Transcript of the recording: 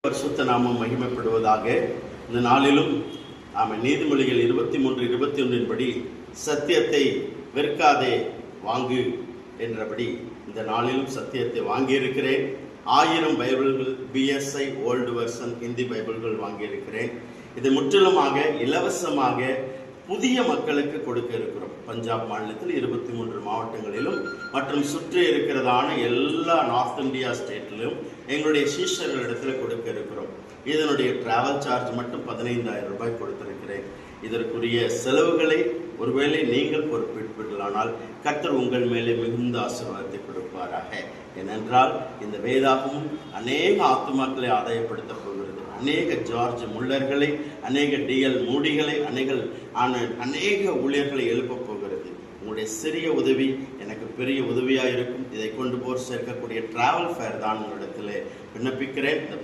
பரிசுத்த நாமம் மகிமைப்படுவதாக. இந்த நாளிலும் நீதிமொழிகள் 23:21 படி சத்தியத்தை வெறுக்காதே வாங்கு என்றபடி இந்த நாளிலும் சத்தியத்தை வாங்கியிருக்கிறேன். 1000 பைபிள்கள் BSI ஓல்டு வெர்ஷன் ஹிந்தி பைபிள்கள் வாங்கியிருக்கிறேன். இது முற்றிலுமாக இலவசமாக புதிய மக்களுக்கு கொடுக்க இருக்கிறோம். பஞ்சாப் மாநிலத்தில் 23 மாவட்டங்களிலும் மற்றும் சுற்றி இருக்கிறதான எல்லா நார்த் இந்தியா ஸ்டேட்டிலும் எங்களுடைய சீஷர்களிடத்தில் கொடுக்க இருக்கிறோம். இதனுடைய டிராவல் சார்ஜ் மட்டும் 15,000 ரூபாய் கொடுத்திருக்கிறேன். இதற்குரிய செலவுகளை ஒருவேளை நீங்கள் பொறுப்பேற்பீர்களானால் கர்த்தர் உங்கள் மேலே மிகுந்த ஆசீர்வாதத்தை கொடுப்பாராக. ஏனென்றால் இந்த வேதாகமும் அநேக ஆத்துமாக்களை ஆதாயப்படுத்த போகிறது. அநேக ஜார்ஜ் முல்லர்களை, அநேக DL மூடிகளை, அநேக ஊழியர்களை எழுப்ப போகிறது. உங்களுடைய சிறிய உதவி எனக்கு பெரிய உதவியாக இருக்கும். இதை கொண்டு போர் சேர்க்கக்கூடிய டிராவல் ஃபேர் தான் உங்களிடத்தில் விண்ணப்பிக்கிறேன். இந்த